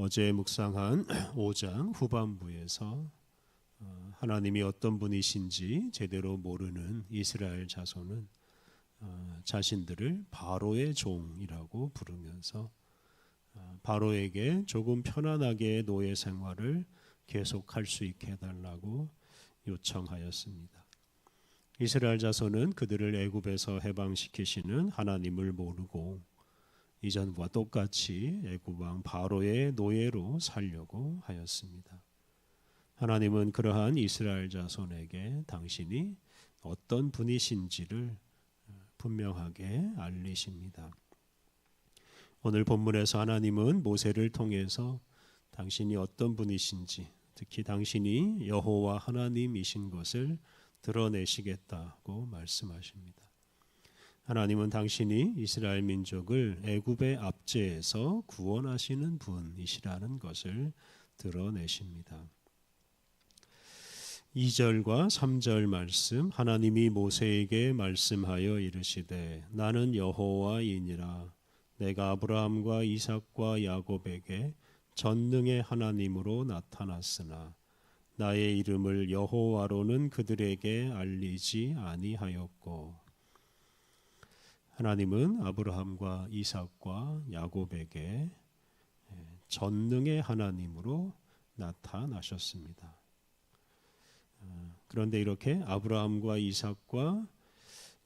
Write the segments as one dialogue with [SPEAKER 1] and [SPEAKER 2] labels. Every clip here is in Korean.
[SPEAKER 1] 어제 묵상한 5장 후반부에서 하나님이 어떤 분이신지 제대로 모르는 이스라엘 자손은 자신들을 바로의 종이라고 부르면서 바로에게 조금 편안하게 노예 생활을 계속할 수 있게 해달라고 요청하였습니다. 이스라엘 자손은 그들을 애굽에서 해방시키시는 하나님을 모르고 이전과 똑같이 애굽 왕 바로의 노예로 살려고 하였습니다. 하나님은 그러한 이스라엘 자손에게 당신이 어떤 분이신지를 분명하게 알리십니다. 오늘 본문에서 하나님은 모세를 통해서 당신이 어떤 분이신지, 특히 당신이 여호와 하나님이신 것을 드러내시겠다고 말씀하십니다. 하나님은 당신이 이스라엘 민족을 애굽의 압제에서 구원하시는 분이시라는 것을 드러내십니다. 2절과 3절 말씀, 하나님이 모세에게 말씀하여 이르시되 나는 여호와이니라. 내가 아브라함과 이삭과 야곱에게 전능의 하나님으로 나타났으나 나의 이름을 여호와로는 그들에게 알리지 아니하였고. 하나님은 아브라함과 이삭과 야곱에게 전능의 하나님으로 나타나셨습니다. 그런데 이렇게 아브라함과 이삭과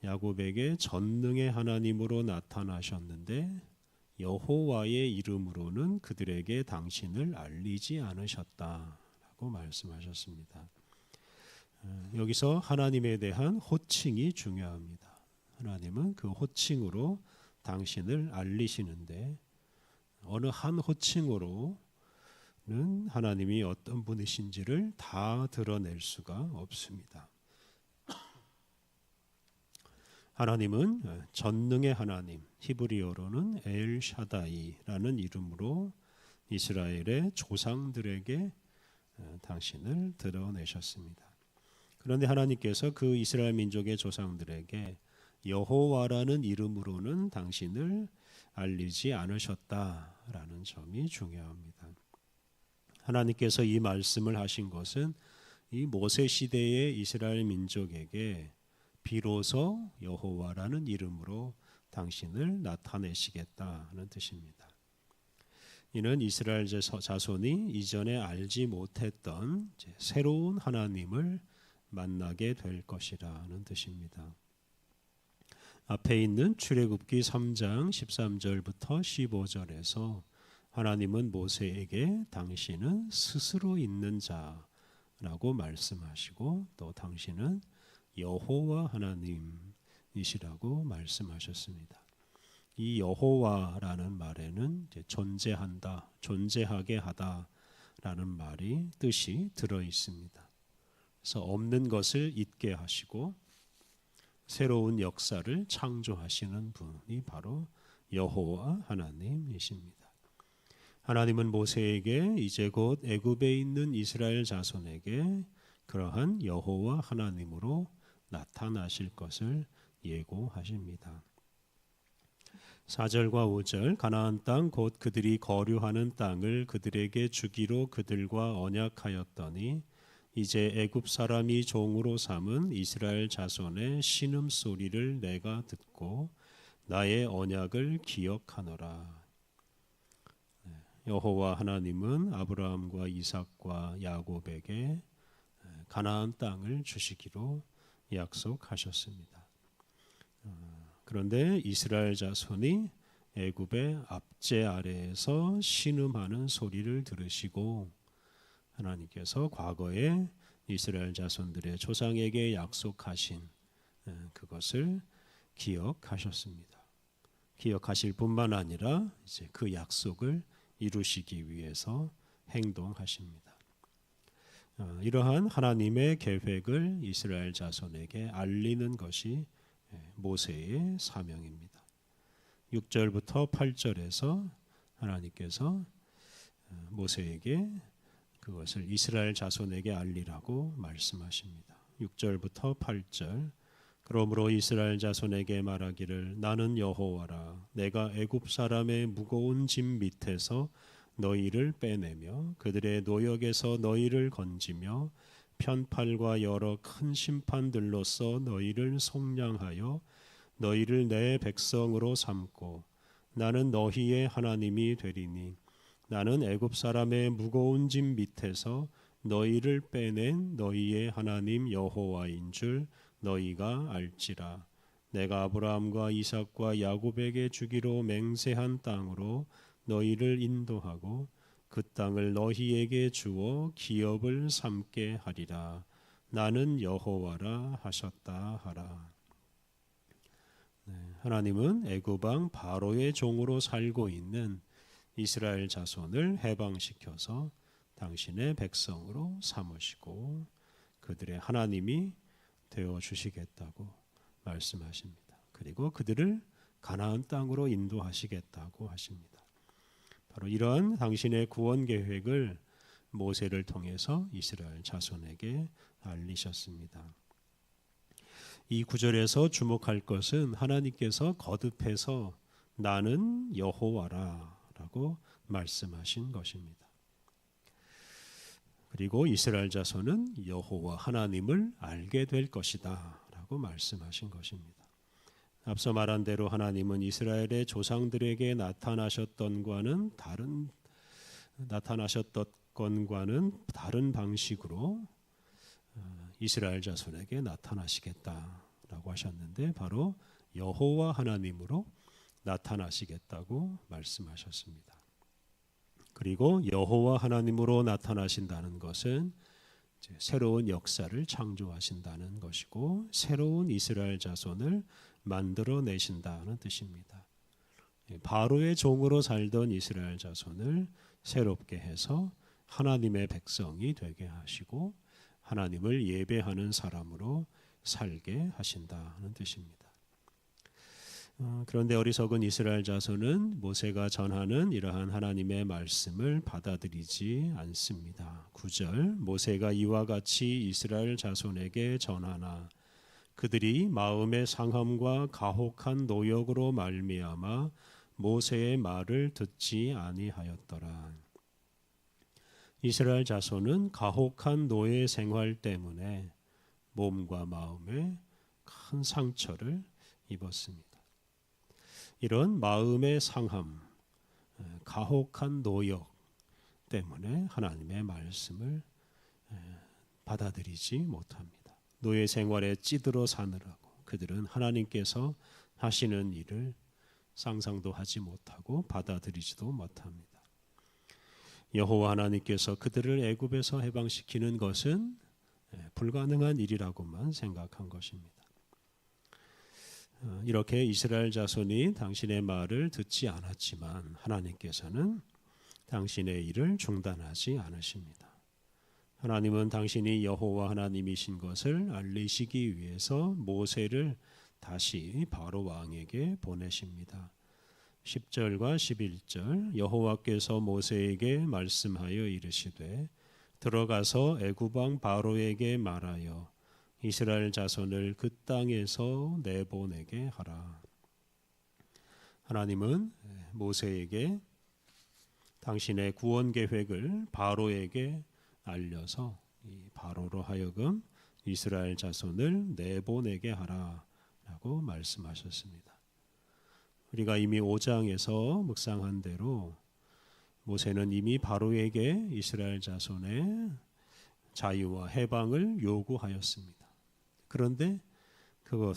[SPEAKER 1] 야곱에게 전능의 하나님으로 나타나셨는데 여호와의 이름으로는 그들에게 당신을 알리지 않으셨다라고 말씀하셨습니다. 여기서 하나님에 대한 호칭이 중요합니다. 하나님은 그 호칭으로 당신을 알리시는데 어느 한 호칭으로는 하나님이 어떤 분이신지를 다 드러낼 수가 없습니다. 하나님은 전능의 하나님, 히브리어로는 엘샤다이라는 이름으로 이스라엘의 조상들에게 당신을 드러내셨습니다. 그런데 하나님께서 그 이스라엘 민족의 조상들에게 여호와라는 이름으로는 당신을 알리지 않으셨다라는 점이 중요합니다. 하나님께서 이 말씀을 하신 것은 이 모세 시대의 이스라엘 민족에게 비로소 여호와라는 이름으로 당신을 나타내시겠다는 뜻입니다. 이는 이스라엘 자손이 이전에 알지 못했던 새로운 하나님을 만나게 될 것이라는 뜻입니다. 앞에 있는 출애굽기 3장 13절부터 15절에서 하나님은 모세에게 당신은 스스로 있는 자라고 말씀하시고 또 당신은 여호와 하나님이시라고 말씀하셨습니다. 이 여호와라는 말에는 존재한다, 존재하게 하다라는 말이 뜻이 들어 있습니다. 그래서 없는 것을 있게 하시고 새로운 역사를 창조하시는 분이 바로 여호와 하나님이십니다. 하나님은 모세에게 이제 곧 애굽에 있는 이스라엘 자손에게 그러한 여호와 하나님으로 나타나실 것을 예고하십니다. 4절과 5절 가나안 땅 곧 그들이 거류하는 땅을 그들에게 주기로 그들과 언약하였더니 이제 애굽 사람이 종으로 삼은 이스라엘 자손의 신음소리를 내가 듣고 나의 언약을 기억하노라. 여호와 하나님은 아브라함과 이삭과 야곱에게 가나안 땅을 주시기로 약속하셨습니다. 그런데 이스라엘 자손이 애굽의 압제 아래에서 신음하는 소리를 들으시고 하나님께서 과거에 이스라엘 자손들의 조상에게 약속하신 그것을 기억하셨습니다. 기억하실 뿐만 아니라 이제 그 약속을 이루시기 위해서 행동하십니다. 이러한 하나님의 계획을 이스라엘 자손에게 알리는 것이 모세의 사명입니다. 6절부터 8절에서 하나님께서 모세에게 그것을 이스라엘 자손에게 알리라고 말씀하십니다. 6절부터 8절 그러므로 이스라엘 자손에게 말하기를 나는 여호와라 내가 애굽 사람의 무거운 짐 밑에서 너희를 빼내며 그들의 노역에서 너희를 건지며 편팔과 여러 큰 심판들로서 너희를 속량하여 너희를 내 백성으로 삼고 나는 너희의 하나님이 되리니 나는 애굽 사람의 무거운 짐 밑에서 너희를 빼낸 너희의 하나님 여호와인 줄 너희가 알지라. 내가 아브라함과 이삭과 야곱에게 주기로 맹세한 땅으로 너희를 인도하고 그 땅을 너희에게 주어 기업을 삼게 하리라. 나는 여호와라 하셨다 하라. 하나님은 애굽 왕 바로의 종으로 살고 있는 이스라엘 자손을 해방시켜서 당신의 백성으로 삼으시고 그들의 하나님이 되어 주시겠다고 말씀하십니다. 그리고 그들을 가나안 땅으로 인도하시겠다고 하십니다. 바로 이러한 당신의 구원 계획을 모세를 통해서 이스라엘 자손에게 알리셨습니다. 이 구절에서 주목할 것은 하나님께서 거듭해서 나는 여호와라 라고 말씀하신 것입니다. 그리고 이스라엘 자손은 여호와 하나님을 알게 될 것이다 라고 말씀하신 것입니다. 앞서 말한 대로 하나님은 이스라엘의 조상들에게 나타나셨던 것과는 다른 방식으로 이스라엘 자손에게 나타나시겠다라고 하셨는데 바로 여호와 하나님으로 나타나시겠다고 말씀하셨습니다. 그리고 여호와 하나님으로 나타나신다는 것은 새로운 역사를 창조하신다는 것이고 새로운 이스라엘 자손을 만들어내신다는 뜻입니다. 바로의 종으로 살던 이스라엘 자손을 새롭게 해서 하나님의 백성이 되게 하시고 하나님을 예배하는 사람으로 살게 하신다는 뜻입니다. 그런데 어리석은 이스라엘 자손은 모세가 전하는 이러한 하나님의 말씀을 받아들이지 않습니다. 9절 모세가 이와 같이 이스라엘 자손에게 전하나 그들이 마음의 상함과 가혹한 노역으로 말미암아 모세의 말을 듣지 아니하였더라. 이스라엘 자손은 가혹한 노예 생활 때문에 몸과 마음에 큰 상처를 입었습니다. 이런 마음의 상함, 가혹한 노역 때문에 하나님의 말씀을 받아들이지 못합니다. 노예 생활에 찌들어 사느라고 그들은 하나님께서 하시는 일을 상상도 하지 못하고 받아들이지도 못합니다. 여호와 하나님께서 그들을 애굽에서 해방시키는 것은 불가능한 일이라고만 생각한 것입니다. 이렇게 이스라엘 자손이 당신의 말을 듣지 않았지만 하나님께서는 당신의 일을 중단하지 않으십니다. 하나님은 당신이 여호와 하나님이신 것을 알리시기 위해서 모세를 다시 바로 왕에게 보내십니다. 10절과 11절 여호와께서 모세에게 말씀하여 이르시되 들어가서 애굽 왕 바로에게 말하여 이스라엘 자손을 그 땅에서 내보내게 하라. 하나님은 모세에게 당신의 구원 계획을 바로에게 알려서 이 바로로 하여금 이스라엘 자손을 내보내게 하라라고 말씀하셨습니다. 우리가 이미 5장에서 묵상한 대로 모세는 이미 바로에게 이스라엘 자손의 자유와 해방을 요구하였습니다. 그런데 그것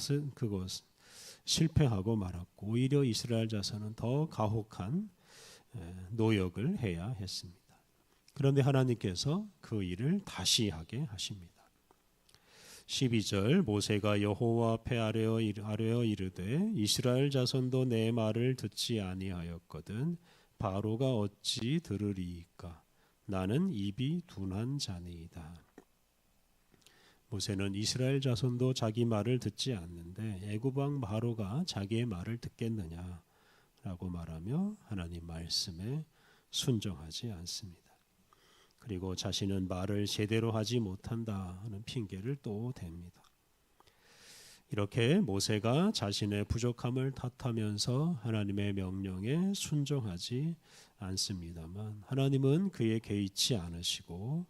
[SPEAKER 1] 실패하고 말았고 오히려 이스라엘 자손은 더 가혹한 노역을 해야 했습니다. 그런데 하나님께서 그 일을 다시 하게 하십니다. 12절 모세가 여호와 앞에 아뢰어 이르되 이스라엘 자손도 내 말을 듣지 아니하였거든 바로가 어찌 들으리이까 나는 입이 둔한 자니이다. 모세는 이스라엘 자손도 자기 말을 듣지 않는데 애굽 왕 바로가 자기의 말을 듣겠느냐라고 말하며 하나님 말씀에 순종하지 않습니다. 그리고 자신은 말을 제대로 하지 못한다 하는 핑계를 또 댑니다. 이렇게 모세가 자신의 부족함을 탓하면서 하나님의 명령에 순종하지 않습니다만 하나님은 그에 개의치 않으시고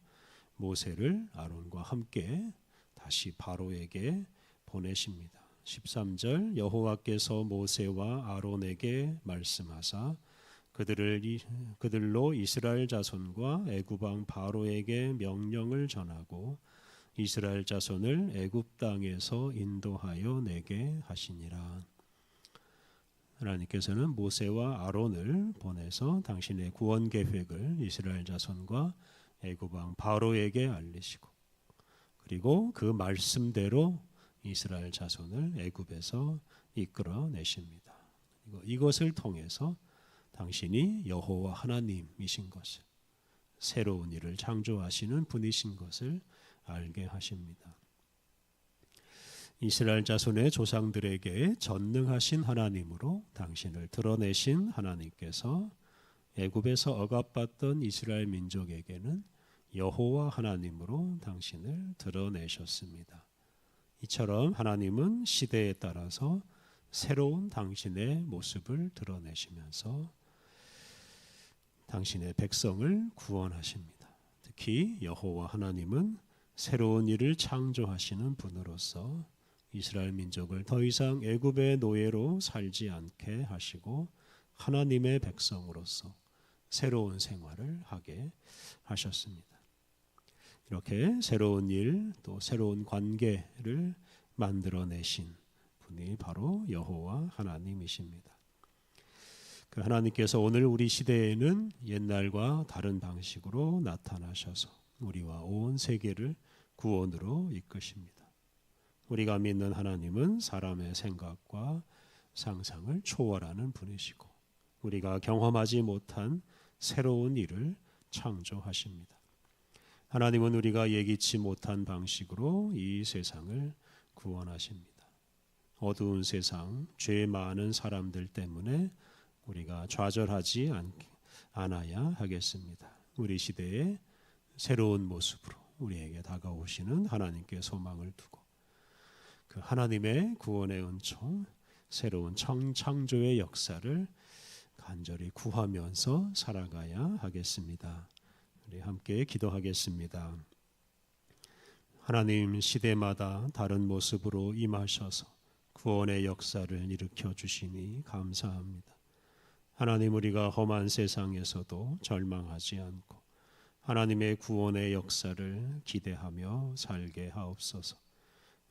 [SPEAKER 1] 모세를 아론과 함께 다시 바로에게 보내십니다. 13절 여호와께서 모세와 아론에게 말씀하사 그들로 이스라엘 자손과 애굽 왕 바로에게 명령을 전하고 이스라엘 자손을 애굽 땅에서 인도하여 내게 하시니라. 하나님께서는 모세와 아론을 보내서 당신의 구원 계획을 이스라엘 자손과 애굽 왕 바로에게 알리시고 그리고 그 말씀대로 이스라엘 자손을 애굽에서 이끌어 내십니다. 그리고 이것을 통해서 당신이 여호와 하나님이신 것을, 새로운 일을 창조하시는 분이신 것을 알게 하십니다. 이스라엘 자손의 조상들에게 전능하신 하나님으로 당신을 드러내신 하나님께서 애굽에서 억압받던 이스라엘 민족에게는 여호와 하나님으로 당신을 드러내셨습니다. 이처럼 하나님은 시대에 따라서 새로운 당신의 모습을 드러내시면서 당신의 백성을 구원하십니다. 특히 여호와 하나님은 새로운 일을 창조하시는 분으로서 이스라엘 민족을 더 이상 애굽의 노예로 살지 않게 하시고 하나님의 백성으로서 새로운 생활을 하게 하셨습니다. 이렇게 새로운 일 또 새로운 관계를 만들어내신 분이 바로 여호와 하나님이십니다. 그 하나님께서 오늘 우리 시대에는 옛날과 다른 방식으로 나타나셔서 우리와 온 세계를 구원으로 이끄십니다. 우리가 믿는 하나님은 사람의 생각과 상상을 초월하는 분이시고 우리가 경험하지 못한 새로운 일을 창조하십니다. 하나님은 우리가 예기치 못한 방식으로 이 세상을 구원하십니다. 어두운 세상, 죄 많은 사람들 때문에 우리가 좌절하지 않아야 하겠습니다. 우리 시대에 새로운 모습으로 우리에게 다가오시는 하나님께 소망을 두고 그 하나님의 구원의 은총, 새로운 창조의 역사를 간절히 구하면서 살아가야 하겠습니다. 우리 함께 기도하겠습니다. 하나님, 시대마다 다른 모습으로 임하셔서 구원의 역사를 일으켜 주시니 감사합니다. 하나님, 우리가 험한 세상에서도 절망하지 않고 하나님의 구원의 역사를 기대하며 살게 하옵소서.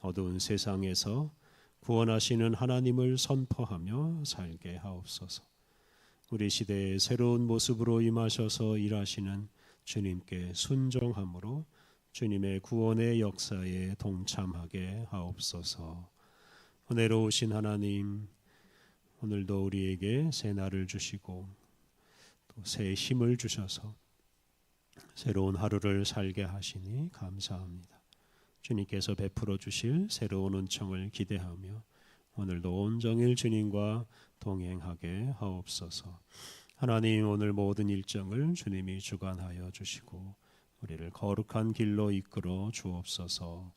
[SPEAKER 1] 어두운 세상에서 구원하시는 하나님을 선포하며 살게 하옵소서. 우리 시대에 새로운 모습으로 임하셔서 일하시는 주님께 순종함으로 주님의 구원의 역사에 동참하게 하옵소서. 은혜로우신 하나님, 오늘도 우리에게 새 날을 주시고 또 새 힘을 주셔서 새로운 하루를 살게 하시니 감사합니다. 주님께서 베풀어 주실 새로운 은총을 기대하며 오늘도 온종일 주님과 동행하게 하옵소서. 하나님, 오늘 모든 일정을 주님이 주관하여 주시고 우리를 거룩한 길로 이끌어 주옵소서.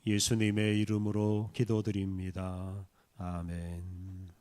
[SPEAKER 1] 예수님의 이름으로 기도드립니다. 아멘.